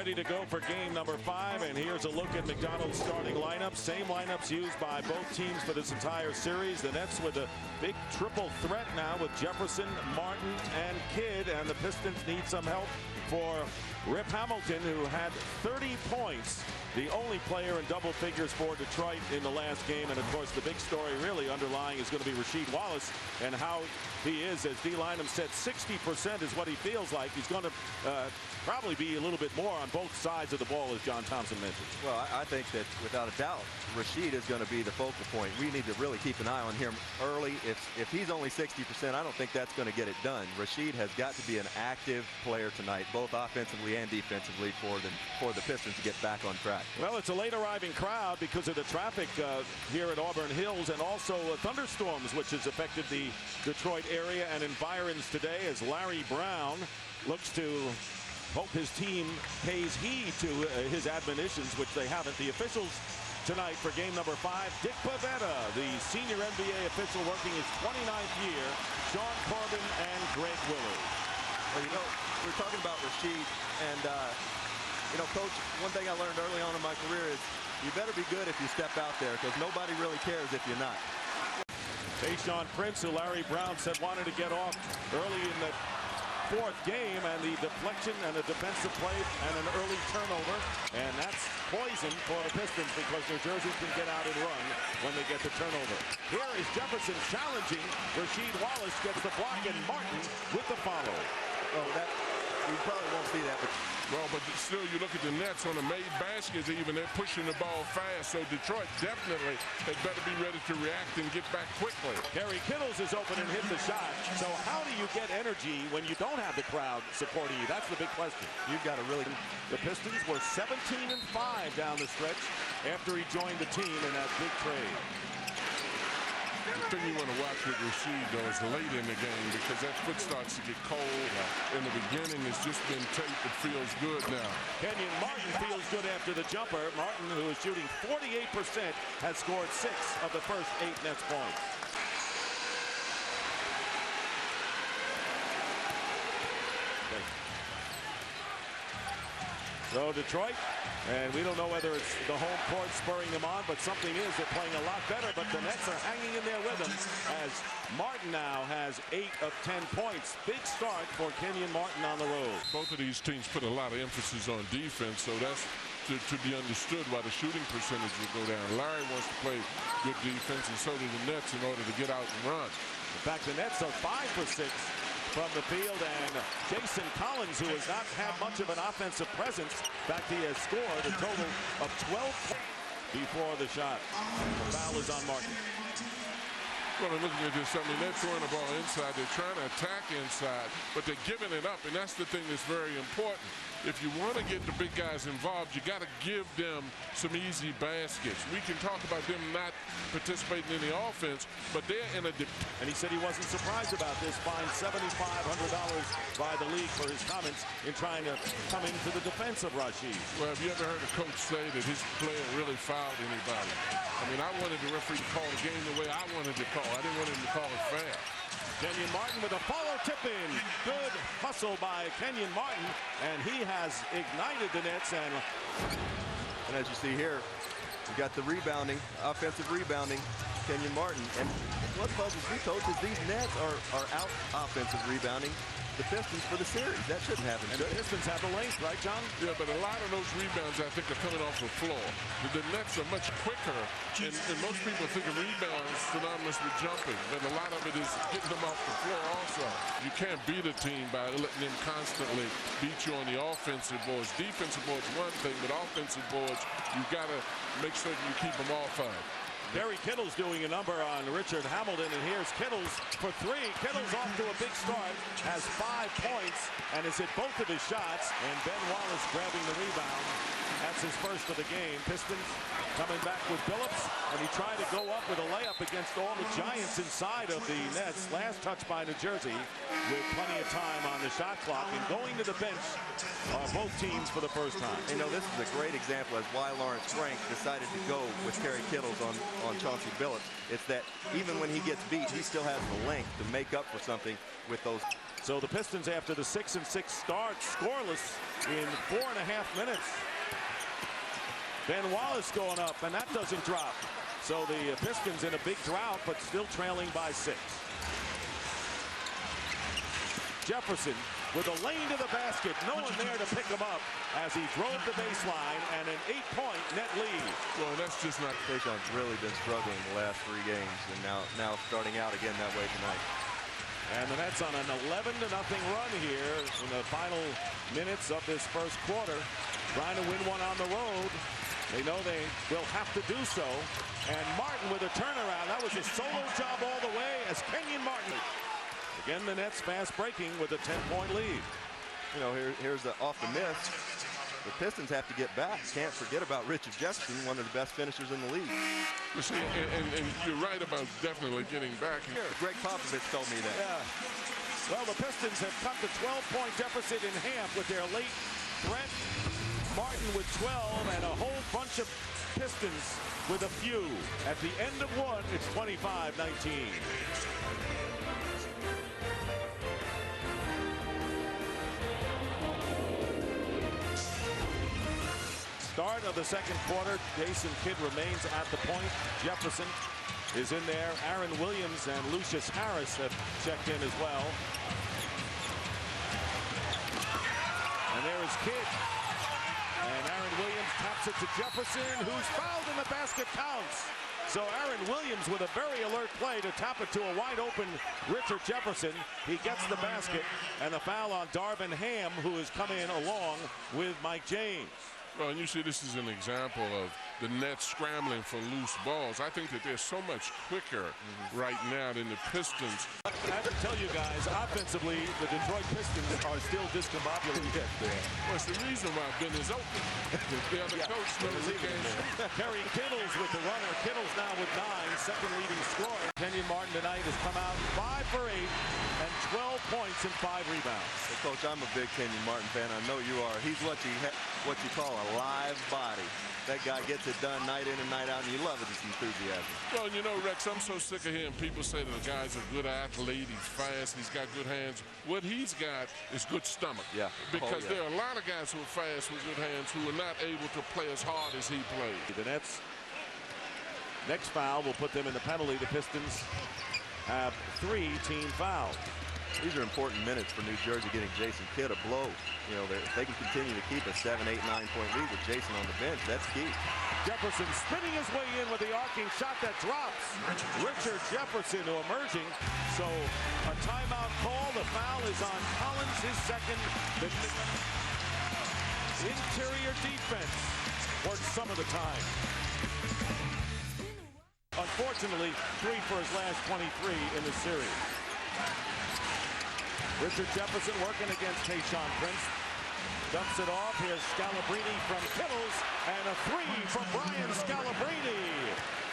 ready to go for game number 5, and here's a look at McDonald's starting lineup. Same lineups used by both teams for this entire series. The Nets with a big triple threat now with Jefferson, Martin, and Kidd, and the Pistons need some help for Rip Hamilton, who had 30 points, the only player in double figures for Detroit in the last game. And of course, the big story really underlying is going to be Rasheed Wallace and how he is. As D. Lynam said, 60% is what he feels like. He's going to probably be a little bit more on both sides of the ball, as John Thompson mentioned. Well, I think that without a doubt, Rasheed is going to be the focal point. We need to really keep an eye on him early. If he's only 60%, I don't think that's going to get it done. Rasheed has got to be an active player tonight, both offensively and defensively, for the Pistons to get back on track. Well, it's a late arriving crowd because of the traffic here at Auburn Hills, and also thunderstorms, which has affected the Detroit area and environs today, as Larry Brown looks to hope his team pays heed to his admonitions, which they haven't. The officials tonight for game number 5, Dick Pavetta, the senior NBA official working his 29th year, Sean Corbin, and Greg Willard. Well, you know, we're talking about Rasheed, and you know, Coach, one thing I learned early on in my career is you better be good if you step out there, because nobody really cares if you're not. Tayshaun Prince, who Larry Brown said wanted to get off early in the 4th game, and the deflection and a defensive play and an early turnover, and that's poison for the Pistons because New Jersey can get out and run when they get the turnover. Here is Jefferson challenging. Rasheed Wallace gets the block, and Martin with the follow. Oh, that we probably won't see that, but well, but still, you look at the Nets on the made baskets, even they're pushing the ball fast. So Detroit definitely had better be ready to react and get back quickly. Gary Kittles is open and hit the shot. So how do you get energy when you don't have the crowd supporting you? That's the big question. You've got to really. The Pistons were 17-5 down the stretch after he joined the team in that big trade. The thing you want to watch with Rasheed, though, is late in the game, because that foot starts to get cold. In the beginning, it's just been taped. It feels good now. Kenyon Martin feels good after the jumper. Martin, who is shooting 48%, has scored 6 of the first 8 Nets points. So Detroit, and we don't know whether it's the home court spurring them on, but something is. They're playing a lot better, but the Nets are hanging in there with them, as Martin now has 8 of 10 points. Big start for Kenyon Martin on the road. Both of these teams put a lot of emphasis on defense, so that's to be understood why the shooting percentage will go down. Larry wants to play good defense, and so do the Nets in order to get out and run. In fact, the Nets are 5 for 6 from the field, and Jason Collins, who has not had much of an offensive presence, in fact, he has scored a total of 12 before the shot. The foul is on Martin. Well, looking at this, I mean, they're throwing the ball inside. They're trying to attack inside, but they're giving it up, and that's the thing that's very important. If you want to get the big guys involved, you got to give them some easy baskets. We can talk about them not participating in the offense, but they're in a... And he said he wasn't surprised about this, fined $7,500 by the league for his comments in trying to come into the defense of Rasheed. Well, have you ever heard a coach say that his player really fouled anybody? I mean, I wanted the referee to call the game the way I wanted to call. I didn't want him to call it fair. Kenyon Martin with a follow tip-in. Good hustle by Kenyon Martin, and he has ignited the Nets. And as you see here, we got the rebounding, offensive rebounding, Kenyon Martin. And what puzzles me, Coach, is these Nets are out offensive rebounding the Pistons for the series. That shouldn't happen. And the Pistons have the length, right, John? Yeah, but a lot of those rebounds, I think, are coming off the floor. The Nets are much quicker, and most people think of rebounds synonymous with jumping, but a lot of it is getting them off the floor also. You can't beat a team by letting them constantly beat you on the offensive boards. Defensive boards one thing, but offensive boards, you've got to make certain you keep them off of. Gary Kittles doing a number on Richard Hamilton, and here's Kittles for 3. Kittles off to a big start, has 5 points, and has hit both of his shots, and Ben Wallace grabbing the rebound. That's his first of the game. Pistons coming back with Billups, and he tried to go up with a layup against all the giants inside of the Nets. Last touch by New Jersey with plenty of time on the shot clock, and going to the bench are both teams for the first time. You know, this is a great example as why Lawrence Frank decided to go with Kerry Kittles on on Chauncey Billups. It's that even when he gets beat, he still has the length to make up for something with those. So the Pistons, after the 6-6 start, scoreless in 4.5 minutes. Ben Wallace going up, and that doesn't drop. So the Pistons in a big drought, but still trailing by 6. Jefferson with a lane to the basket. No one there to pick him up as he drove the baseline, and an 8-point net lead. Well, that's just not. Tayshaun's really been struggling the last 3 games, and now starting out again that way tonight. And the Nets on an 11-0 run here in the final minutes of this first quarter, trying to win one on the road. They know they will have to do so. And Martin with a turnaround. That was a solo job all the way as Kenyon Martin. Again, the Nets fast breaking with a 10-point lead. You know, here's off the miss. The Pistons have to get back. Can't forget about Richard Jefferson, one of the best finishers in the league. You see, and you're right about definitely getting back. Greg Popovich told me that. Yeah. Well, the Pistons have cut the 12-point deficit in half with their late threat. Martin with 12 and a whole bunch of Pistons with a few. At the end of one, it's 25-19. Start of the second quarter. Jason Kidd remains at the point. Jefferson is in there. Aaron Williams and Lucius Harris have checked in as well. And there is Kidd. And Aaron Williams taps it to Jefferson, who's fouled in the basket counts. So Aaron Williams with a very alert play to tap it to a wide open Richard Jefferson. He gets the basket, and a foul on Darvin Ham, who has come in along with Mike James. Well, and you see this is an example of the Nets scrambling for loose balls. I think that they're so much quicker right now than the Pistons. I have to tell you guys, offensively, the Detroit Pistons are still discombobulated. Well, it's the reason why Ben is open. The other coach knows the game. Kerry Kittles with the runner. Kittles now with 9, second leading scorer. Kenyon Martin tonight has come out 5 for 8 and 12 points and 5 rebounds. Well, Coach, I'm a big Kenyon Martin fan. I know you are. He's what you call a live body. That guy gets it done night in and night out, and you love it, his enthusiasm. Well, you know, Rex, I'm so sick of hearing people say that the guy's a good athlete, he's fast, he's got good hands. What he's got is good stomach. Yeah. Because there are a lot of guys who are fast with good hands who are not able to play as hard as he played. The Nets' next foul will put them in the penalty. The Pistons have 3 team fouls. These are important minutes for New Jersey, getting Jason Kidd a blow. You know, if they can continue to keep a 7, 8, 9-point lead with Jason on the bench, that's key. Jefferson spinning his way in with the arcing shot that drops. Richard Jefferson emerging. So a timeout call. The foul is on Collins, his second. The interior defense works some of the time. Unfortunately, 3 for his last 23 in the series. Richard Jefferson working against Tayshaun Prince. Dumps it off. Here's Scalabrine from Kittles. And a 3 from Brian Scalabrine.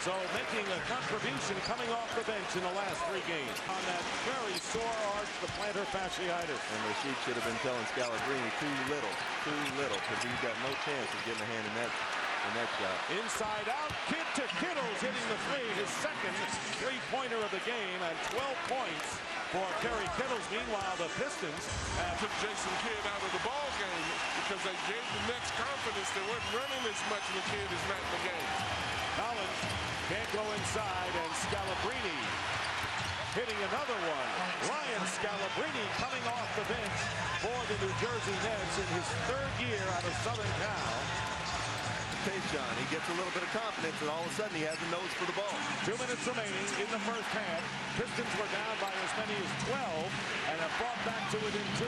So making a contribution coming off the bench in the last 3 games. On that very sore arch, the plantar fasciitis. And Rasheed should have been telling Scalabrine too little, because he's got no chance of getting a hand in that shot. Inside out, Kidd to Kittles hitting the 3, his second 3-pointer of the game, and 12 points for Kerry Kittles. Meanwhile, the Pistons took Jason Kidd out of the ball game because they gave the Nets confidence. They weren't running as much when Kidd is not in the game. Collins can't go inside, and Scalabrine hitting another one. Ryan Scalabrine coming off the bench for the New Jersey Nets in his 3rd year out of Southern Cal. Tayshaun, he gets a little bit of confidence, and all of a sudden he has a nose for the ball. 2 minutes remaining in the first half. Pistons were down by as many as 12 and have fought back to within 2.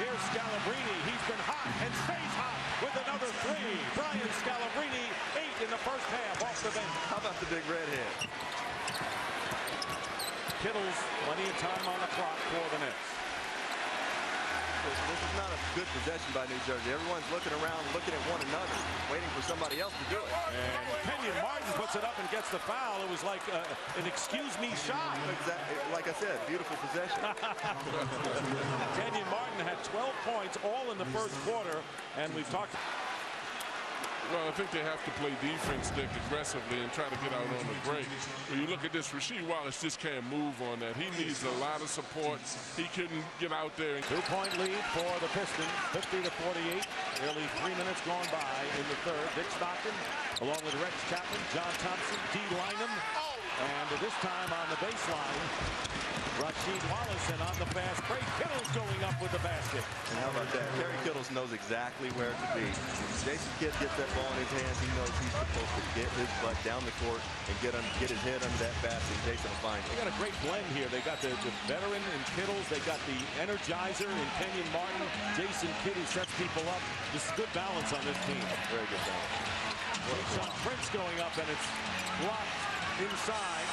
Here's Scalabrine. He's been hot and stays hot with another 3. Brian Scalabrine, 8 in the first half off the bench. How about the big redhead? Kittles, plenty of time on the clock for the Nets. This is not a good possession by New Jersey. Everyone's looking around, looking at one another, waiting for somebody else to do it. And Kenyon Martin puts it up and gets the foul. It was like an excuse-me shot. Exactly. Like I said, beautiful possession. Kenyon Martin had 12 points all in the first quarter, and we've talked. Well, I think they have to play defense stick aggressively and try to get out on the break. When you look at this, Rasheed Wallace just can't move on that. He needs a lot of support. He couldn't get out there. 2-point lead for the Pistons, 50-48. Nearly 3 minutes gone by in the third. Dick Stockton, along with Rex Chapman, John Thompson, D. Lynam, and this time on the baseline, Rasheed Wallace, and on the fast break, Kittles going up with the basket. And how about that? Kerry Kittles knows exactly where to be. Jason Kidd gets that ball in his hands. He knows he's supposed to get his butt down the court and get his head under that basket. Jason will find it. They got a great blend here. They got the veteran in Kittles. They got the energizer in Kenyon Martin. Jason Kidd, who sets people up. Just good balance on this team. Very good balance. Tayshaun Prince going up, and it's blocked inside.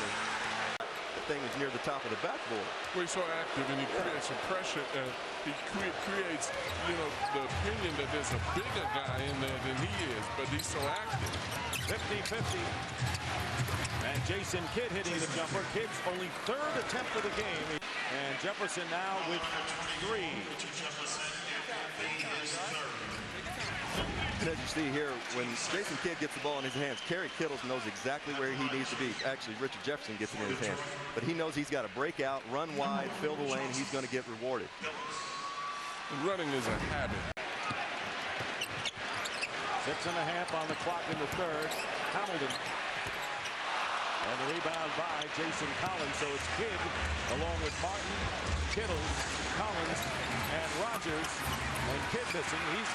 Thing is near the top of the backboard. Well, he's so active and he creates some pressure. He creates, the opinion that there's a bigger guy in there than he is, but he's so active. 50-50. And Jason Kidd hitting the jumper. Kidd's only third attempt of the game. And Jefferson now with 3. And as you see here, when Jason Kidd gets the ball in his hands, Kerry Kittles knows exactly where he needs to be. Actually, Richard Jefferson gets it in his hands. But he knows he's got to break out, run wide, fill the lane. He's going to get rewarded. Running is a habit. 6.5 on the clock in the third. Hamilton. And the rebound by Jason Collins. So it's Kidd along with Martin, Kittles, Collins, and Rogers. And Kidd missing. He's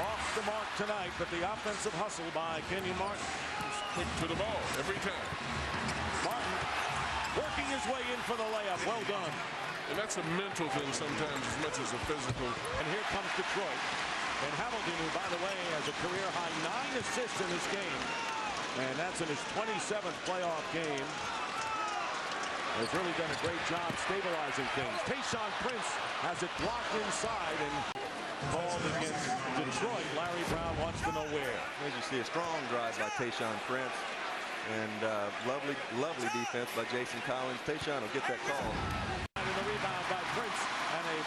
off the mark tonight, but the offensive hustle by Kenyon Martin. He's quick to the ball every time. Martin working his way in for the layup. Well done. And that's a mental thing sometimes as much as a physical. And here comes Detroit. And Hamilton, who, by the way, has a career-high 9 assists in this game. And that's in his 27th playoff game. Has really done a great job stabilizing things. Tayshaun Prince has it blocked inside and called against Detroit. Larry Brown wants to know where. As you see, a strong drive by Tayshaun Prince. And lovely defense by Jason Collins. Tayshaun will get that call. And the rebound by Prince. And a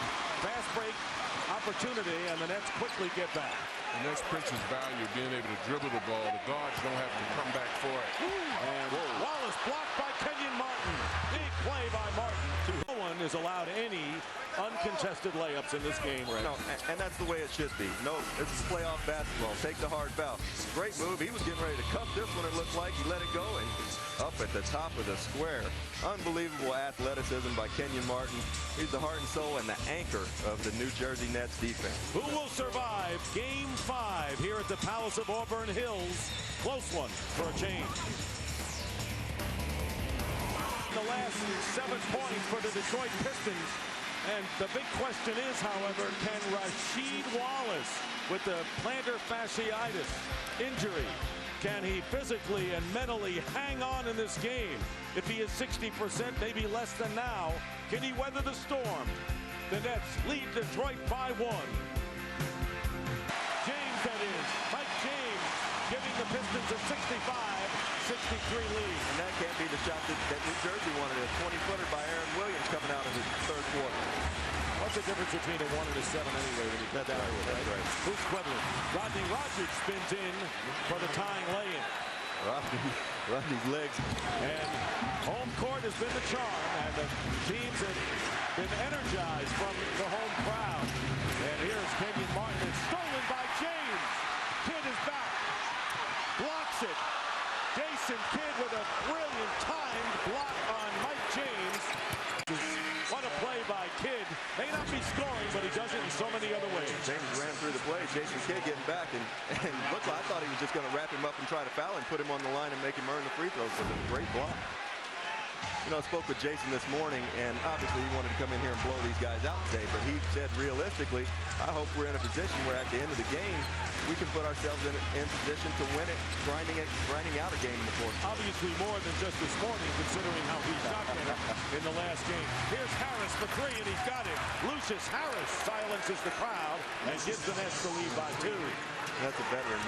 fast break opportunity, and the Nets quickly get back. And that's Prince's value, being able to dribble the ball. The guards don't have to come back for it. And Wallace blocked by Kenyon Martin. Big play by Martin. No one is allowed any uncontested layups in this game, right? No, and that's the way it should be. No, this is playoff basketball. Take the hard foul. Great move. He was getting ready to cuff this one, it looked like. He let it go, and up at the top of the square. Unbelievable athleticism by Kenyon Martin. He's the heart and soul and the anchor of the New Jersey Nets defense. Who will survive Game 5 here at the Palace of Auburn Hills? Close one for a change. The last 7 points for the Detroit Pistons. And the big question is, however, can Rasheed Wallace, with the plantar fasciitis injury, can he physically and mentally hang on in this game? If he is 60%, maybe less than now, can he weather the storm? The Nets lead Detroit by 1. James, that is. Mike James giving the Pistons a 65-63 lead. And that can't be the shot that New Jersey wanted. A 20-footer by Aaron Williams coming out of the third quarter. What's the difference between a 1 and a 7 anyway when you cut down with it? Right. Who's quibbling? Rodney Rogers spins in for the tying lay-in. Rodney's legs. And home court has been the charm, and the teams have been energized from the home crowd. And here's Kenyon Martin. It's stolen by James. Kidd is back. Blocks it. Jason Kidd with a brilliant timed block on Mike James. What a play by Kidd. May not be scoring, but he does it in so many other ways. James ran through the play. Jason Kidd getting back, and looked like I thought he was just going to wrap him up and try to foul him, put him on the line and make him earn the free throws. But a great block. You know, I spoke with Jason this morning, and obviously he wanted to come in here and blow these guys out today, but he said realistically, I hope we're in a position where at the end of the game, we can put ourselves in position to win it, grinding out a game in the fourth. Obviously more than just this morning, considering how he shot in the last game. Here's Harris for 3, and he's got it. Lucius Harris silences the crowd and gives the Nets the lead by 2. That's a veteran.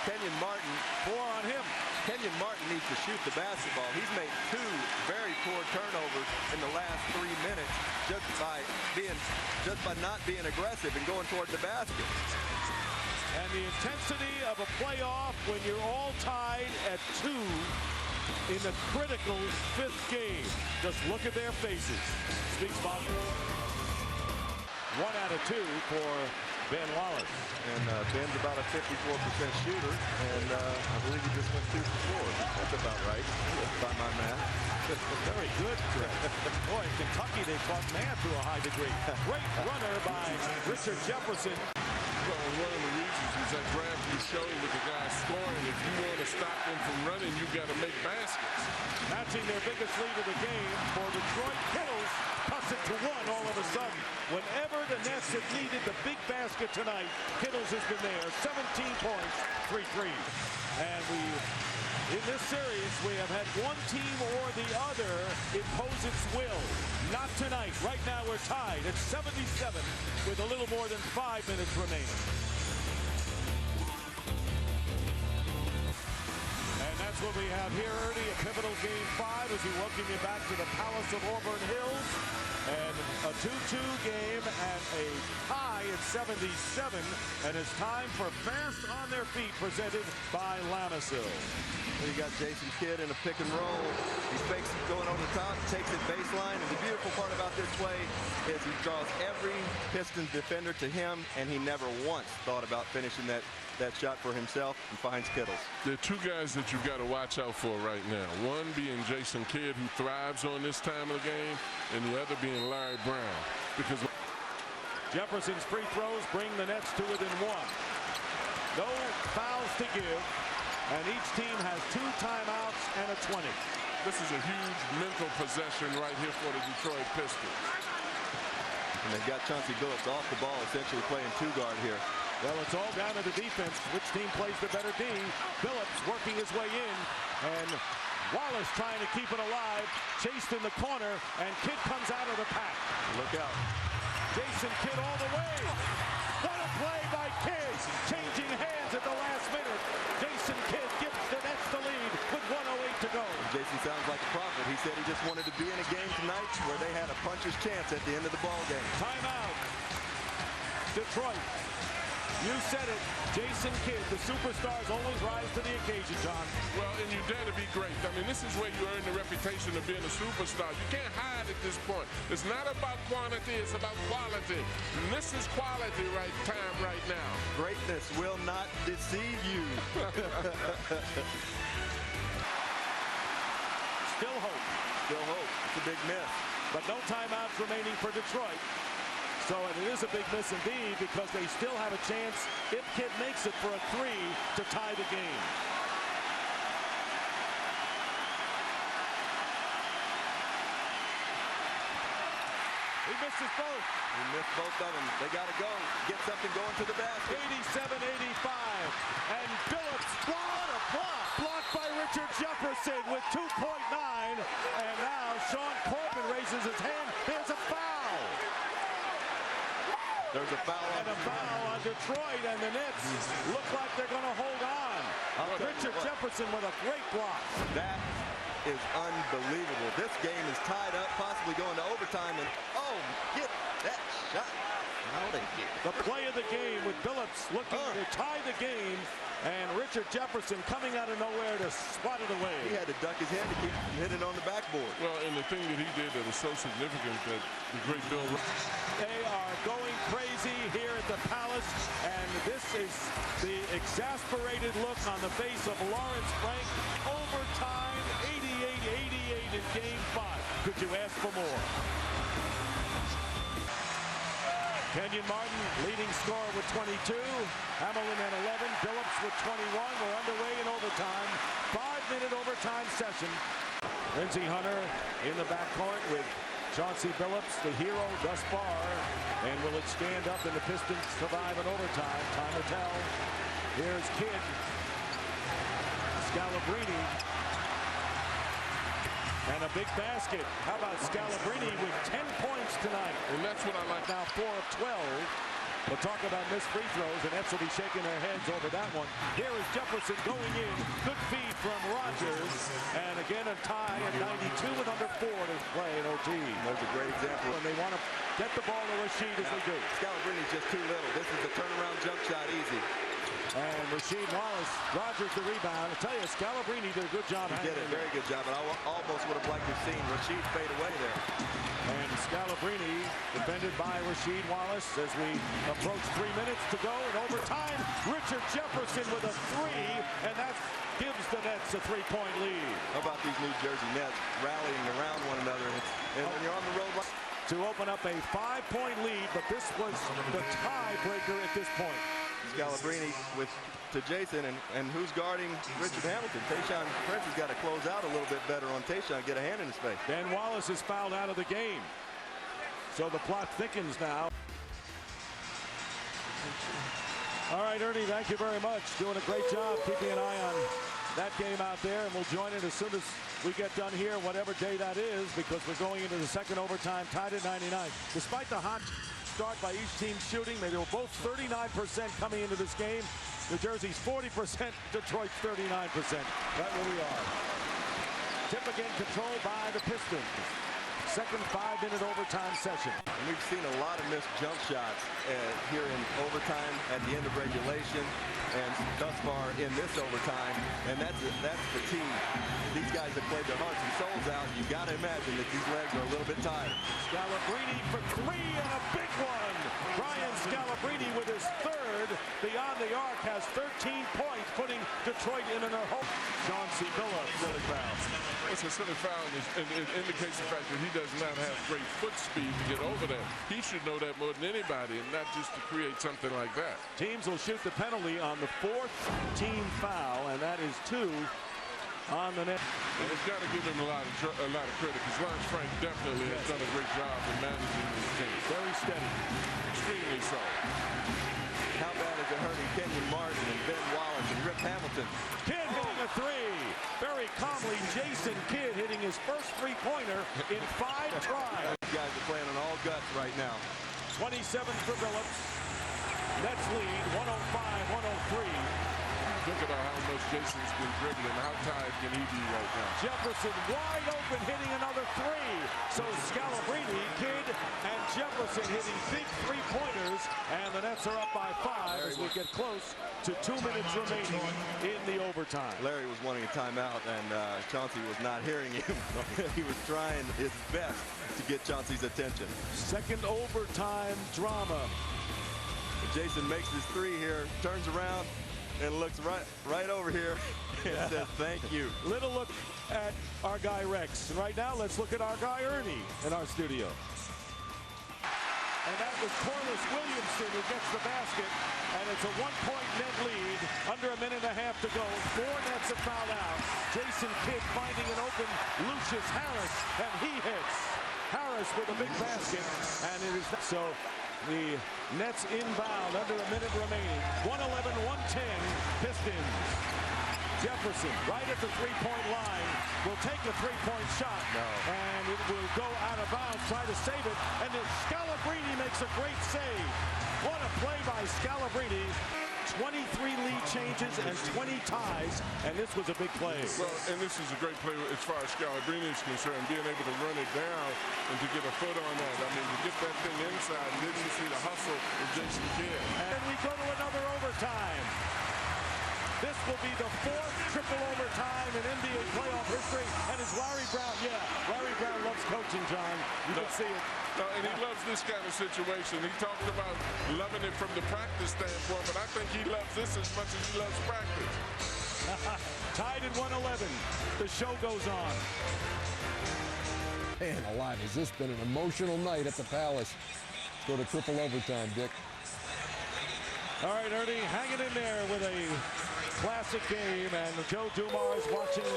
Kenyon Martin. 4 on him. Kenyon Martin needs to shoot the basketball. He's made 2 very poor turnovers in the last 3 minutes just by not being aggressive and going toward the basket. And the intensity of a playoff when you're all tied at 2 in the critical 5th game. Just look at their faces. Speaks volumes. 1 out of 2 for Ben Wallace. And Ben's about a 54% shooter, and I believe he just went 2 for 4. That's about right, by my math. Very good. Boy, in Kentucky, they taught math to a high degree. Great runner by Richard Jefferson. Well, one of the reasons is that graph you showed with the guy scoring. If you want to stop them from running, you got to make baskets. Matching their biggest lead of the game for Detroit. Kittles cuts it to 1 all of a sudden. Whenever the Nets have needed the big basket tonight, Kittles has been there. 17 points, 3 threes. And in this series, we have had one team or the other impose its will. Not tonight. Right now, we're tied at 77 with a little more than 5 minutes remaining. And that's what we have here, Ernie, a pivotal game 5 as we welcome you back to the Palace of Auburn Hills. And a 2-2 game and a tie at 77. And it's time for Fast on Their Feet presented by Lamisil. You got Jason Kidd in a pick and roll. He fakes it going over the top, takes it baseline. And the beautiful part about this play is he draws every Pistons defender to him, and he never once thought about finishing that shot for himself and finds Kittles. There are 2 guys that you've got to watch out for right now. One being Jason Kidd, who thrives on this time of the game, and the other being Larry Brown. Because Jefferson's free throws bring the Nets to within 1. No fouls to give, and each team has 2 timeouts and a 20. this is a huge mental possession right here for the Detroit Pistons. And they've got Chauncey Billups off the ball, essentially playing 2-guard here. Well, it's all down to the defense. Which team plays the better D? Billups working his way in, and Wallace trying to keep it alive. Chased in the corner, and Kidd comes out of the pack. Look out. Jason Kidd all the way. What a play by Kidd. Changing hands at the last minute. Jason Kidd gives the Nets the lead with 1:08 to go. Jason sounds like a prophet. He said he just wanted to be in a game tonight where they had a puncher's chance at the end of the ball game. Timeout. Detroit. You said it. Jason Kidd, the superstars always rise to the occasion, John. Well, and you dare to be great. I mean, this is where you earn the reputation of being a superstar. You can't hide at this point. It's not about quantity, it's about quality. And this is quality right now. Greatness will not deceive you. Still hope. Still hope. It's a big miss. But no timeouts remaining for Detroit. So it is a big miss indeed because they still have a chance if Kidd makes it for a 3 to tie the game. He misses both. He missed both of them. They got to go. Get something going to the basket. 87-85. And Billups, what a block. Blocked by Richard Jefferson with 2.9. And now Sean Corbin raises his hand. There's a foul. There's a foul. And a foul on Detroit, and the Nets look like they're going to hold on. Richard Jefferson with a great block. That is unbelievable. This game is tied up, possibly going to overtime, and oh, get that shot out of here. The play of the game with Billups looking to tie the game, and Richard Jefferson coming out of nowhere to swat it away. He had to duck his head to keep hitting on the backboard. Well, and the thing that he did that was so significant that the great Bill... They are going crazy here at the Palace, and this is the exasperated look on the face of Lawrence Frank. Overtime, 88-88 in Game 5. Could you ask for more? Kenyon Martin leading scorer with 22. Hamilton at 11. Billups with 21. We're underway in overtime. 5-minute overtime session. Lindsey Hunter in the backcourt with Chauncey Billups, the hero thus far. And will it stand up and the Pistons survive in overtime? Time will tell. Here's Kidd. Scalabrine. And a big basket. How about Scalabrine with 10 points tonight? And that's what I like. Now 4 of 12. We'll talk about missed free throws. The Nets will be shaking their heads over that one. Here is Jefferson going in. Good feed from Rogers. And again a tie at 92 with under 4 to play in OT. There's a great example. When they want to get the ball to Rashid as they do. Scalabrine's just too little. This is a turnaround jump shot easy. Rasheed Wallace. Rogers the rebound. I tell you, Scalabrine did a good job. He did a very good job, and I almost would have liked to have seen Rasheed fade away there. And Scalabrine defended by Rasheed Wallace as we approach 3 minutes to go in overtime. Richard Jefferson with a three, and that gives the Nets a three-point lead. How about these New Jersey Nets rallying around one another? And when you're on the road, to open up a 5-point lead, but this was the tiebreaker at this point. Scalabrine to Jason, and who's guarding Richard Hamilton? Tayshaun Prince has got to close out a little bit better on Tayshaun, get a hand in his face. Ben Wallace is fouled out of the game. So the plot thickens now. All right, Ernie, thank you very much. Doing a great job keeping an eye on that game out there, and we'll join it as soon as we get done here, whatever day that is, because we're going into the second overtime, tied at 99. Despite the hot start by each team shooting, they were both 39% coming into this game. New Jersey's 40%, Detroit's 39%. Right where we are. Tip again controlled by the Pistons. Second 5-minute overtime session. And we've seen a lot of missed jump shots here in overtime at the end of regulation and thus far in this overtime, and that's the team. These guys have played their hearts and souls out. You got to imagine that these legs are a little bit tired. Scalabrine for three and a big one. Brian Scalabrine with his third beyond the arc has 13 points, putting Detroit in their home. John C. Billups, silly foul. It's a silly foul, and it indicates the fact that he does not have great foot speed to get over there. He should know that more than anybody, and not just to create something like that. Teams will shoot the penalty on the fourth team foul, and that is 2 on the net. And it's got to give him a lot of credit, because Lance Frank definitely has done a great job in managing this team. Very steady. Extremely so. How bad is it hurting Kenyon Martin and Ben Wallace and Rip Hamilton? Kidd hitting a three. Very calmly, Jason Kidd hitting his first three-pointer in 5 tries. These guys are playing on all guts right now. 27 for Billups. Nets lead 105-103. Think about how much Jason's been dribbling. How tired can he be right now? Jefferson wide open, hitting another three. So Scalabrine, Kidd, and Jefferson hitting big three-pointers, and the Nets are up by 5 as we get close to 2 minutes remaining in the overtime. Larry was wanting a timeout, and Chauncey was not hearing him. He was trying his best to get Chauncey's attention. Second overtime drama. Jason makes his three here, turns around, and looks right over here and says thank you. Little look at our guy Rex. And right now, let's look at our guy Ernie in our studio. And that was Corliss Williamson who gets the basket. And it's a 1-point net lead. Under a minute and a half to go. 4 Nets have fouled out. Jason Kidd finding an open Lucius Harris, and he hits. Harris with a big basket, and it is so. The Nets inbound under a minute remaining. 111-110 Pistons. Jefferson right at the three-point line will take a three-point shot. No. And it will go out of bounds, try to save it. And then Scalabrine makes a great save. What a play by Scalabrine. 23 lead changes and 20 ties, and this was a big play. Well, and this is a great play as far as Scalabrine is concerned, being able to run it down and to get a foot on that. I mean, to get that thing inside, and then you see the hustle of Jason Kidd. And we go to another overtime. This will be the 4th triple overtime in NBA playoff history, and it's Larry Brown. Yeah, Larry Brown loves coaching, John. You can see it. No, and he loves this kind of situation. He talked about loving it from the practice standpoint, but I think he loves this as much as he loves practice. Tied at 111. The show goes on. Man alive, has this been an emotional night at the Palace? Let's go to triple overtime, Dick. All right, Ernie, hanging in there with a classic game, and Joe Dumars watching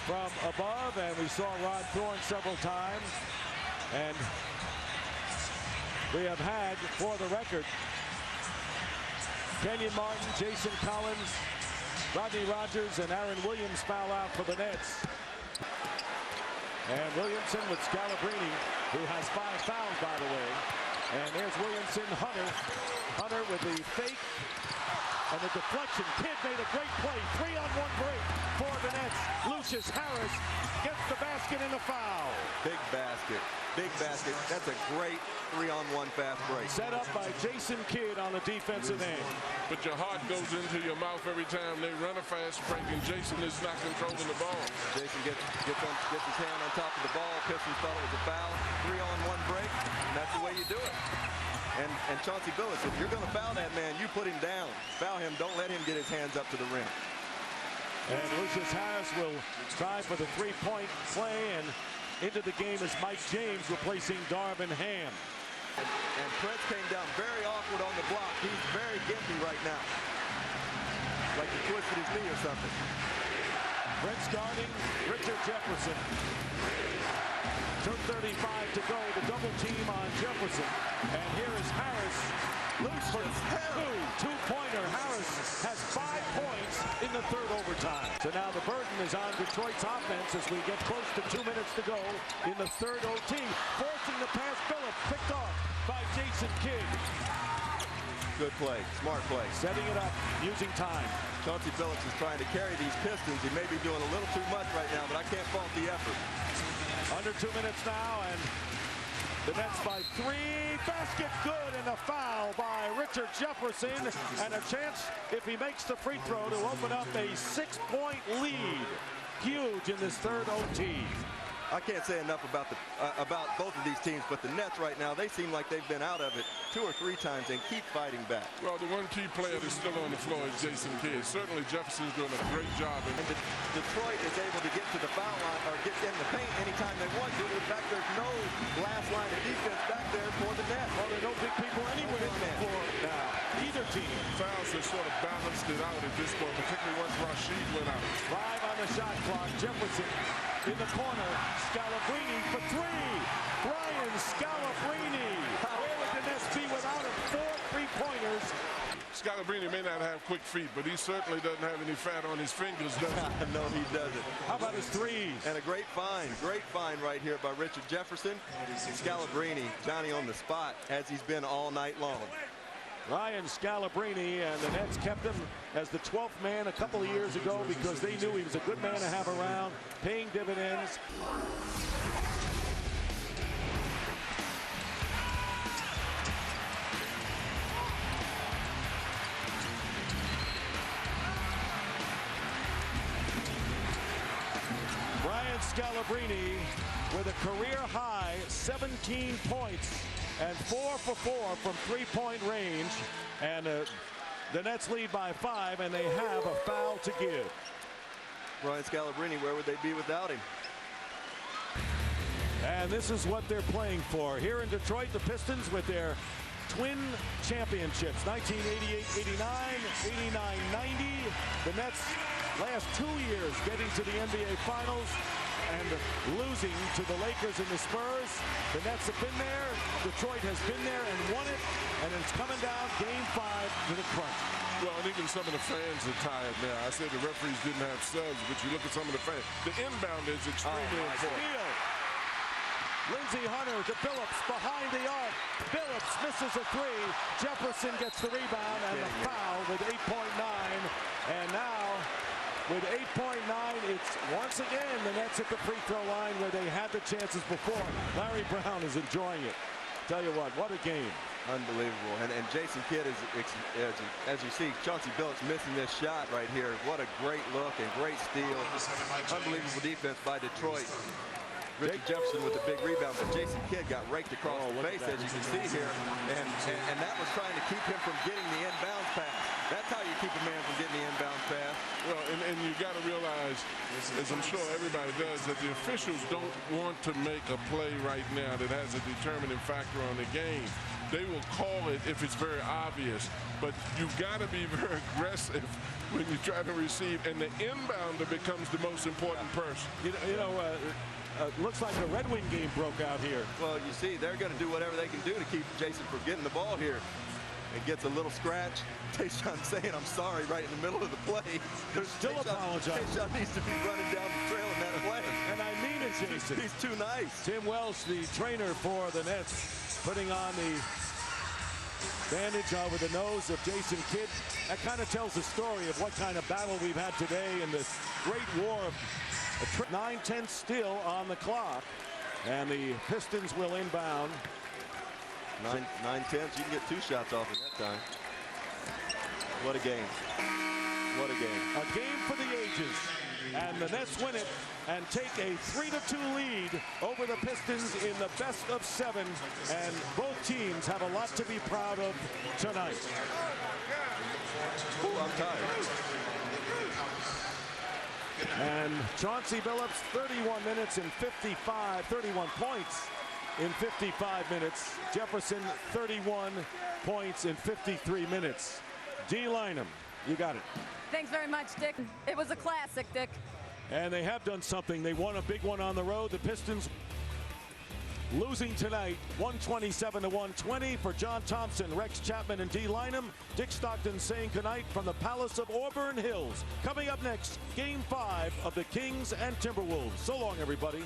from above, and we saw Rod Thorne several times. And we have had, for the record, Kenyon Martin, Jason Collins, Rodney Rogers, and Aaron Williams foul out for the Nets. And Williamson with Scalabrine, who has 5 fouls, by the way. And there's Williamson, Hunter with the fake And the deflection. Kidd made a great play. 3-on-1 break for the Nets. Lucius Harris gets the basket and the foul. Big basket. Big basket. That's a great 3-on-1 fast break. Set up by Jason Kidd on the defensive end. But your heart goes into your mouth every time they run a fast break, and Jason is not controlling the ball. Jason gets his hand on top of the ball. Pistons thought it was a foul. 3-on-1 break, and that's the way you do it. And Chauncey Billups, if you're going to foul that man, you put him down. Foul him. Don't let him get his hands up to the rim. And Lucius Harris will try for the three-point play, and into the game is Mike James replacing Darvin Ham. And Prince came down very awkward on the block. He's very gimpy right now. Like he twisted his knee or something. Prince guarding Richard Jefferson. 2:35 to go. The double team on Jefferson. And here is Harris. Loose for two-pointer. Harris has 5 points in the third overtime. So now the burden is on Detroit's offense as we get close to 2 minutes to go in the third OT. Forcing the pass. Phillips picked off by Jason Kidd. Good play. Smart play. Setting it up, using time. Chauncey Billups is trying to carry these Pistons. He may be doing a little too much right now, but I can't fault the effort. Under 2 minutes now, and the Nets by 3. Basket good, and a foul by Richard Jefferson. And a chance, if he makes the free throw, to open up a 6-point lead. Huge in this third OT. I can't say enough about both of these teams, but the Nets right now, they seem like they've been out of it 2 or 3 times and keep fighting back. Well, the one key player that's still on the floor is Jason Kidd. Certainly Jefferson's doing a great job. And Detroit is able to get to the foul line or get in the paint anytime they want to. In fact, there's no last line of defense back there for the Nets. Well, there are no big people anywhere on the floor now. Either team. Fouls have sort of balanced it out at this point, particularly once Rashid went out. 5 on the shot clock. Jefferson in the corner. Scalabrine for 3. Brian Scalabrine. Where would the Nets be without him? 4 3-pointers. Scalabrine may not have quick feet, but he certainly doesn't have any fat on his fingers, does he? No, he doesn't. How about his threes? And a great find right here by Richard Jefferson. Scalabrine, Johnny on the spot, as he's been all night long. Ryan Scalabrine, and the Nets kept him as the 12th man a couple of years ago because they knew he was a good man to have around, paying dividends. Ryan Scalabrine with a career-high 17 points and 4 for 4 from 3-point range. And the Nets lead by 5, and they have a foul to give. Ryan Scalabrine, where would they be without him? And this is what they're playing for. Here in Detroit, the Pistons with their twin championships, 1988-89, 89-90. The Nets last 2 years getting to the NBA Finals and losing to the Lakers and the Spurs. The Nets have been there. Detroit has been there and won it. And it's coming down game 5 to the crunch. Well, and even some of the fans are tired now. I said the referees didn't have subs, but you look at some of the fans. The inbound is extremely important. Lindsey Hunter to Billups behind the arc. Billups misses a 3. Jefferson gets the rebound and the foul with 8.9. And now, with 8.9, it's once again the Nets at the free throw line where they had the chances before. Larry Brown is enjoying it. Tell you what a game. Unbelievable. And Jason Kidd is, as you see, Chauncey Billups missing this shot right here. What a great look and great steal. Unbelievable defense by Detroit. Richard Jefferson with a big rebound, but Jason Kidd got raked across the face, as you can see here. And that was trying to keep him from getting the inbound pass. That's how you keep a man from getting the inbound pass. Well, and you got to realize, as I'm sure everybody does, that the officials don't want to make a play right now that has a determining factor on the game. They will call it if it's very obvious, but you've got to be very aggressive when you try to receive, and the inbounder becomes the most important person. Looks like a Red Wing game broke out here. Well, you see, they're going to do whatever they can do to keep Jason from getting the ball here. It gets a little scratch. Tayshaun saying, I'm sorry, right in the middle of the play. They're still apologizing. Tayshaun needs to be running down the trail in that play. And I mean it, Jason. He's too nice. Tim Welsh, the trainer for the Nets, putting on the Bandage over the nose of Jason Kidd. That kind of tells the story of what kind of battle we've had today in this great war. 9:10 still on the clock. And the Pistons will inbound. 9-10. You can get 2 shots off in that time. What a game. What a game. A game for the ages. And the Nets win it and take a 3-2 lead over the Pistons in the best of 7. And both teams have a lot to be proud of tonight. Ooh, I'm tired. And Chauncey Billups, 31 minutes and 31 points in 55 minutes. Jefferson, 31 points in 53 minutes. D. Lynam, you got it. Thanks very much, Dick. It was a classic, Dick. And they have done something. They won a big one on the road. The Pistons losing tonight, 127-120 for John Thompson, Rex Chapman, and D. Lynam. Dick Stockton saying goodnight from the Palace of Auburn Hills. Coming up next, Game 5 of the Kings and Timberwolves. So long, everybody.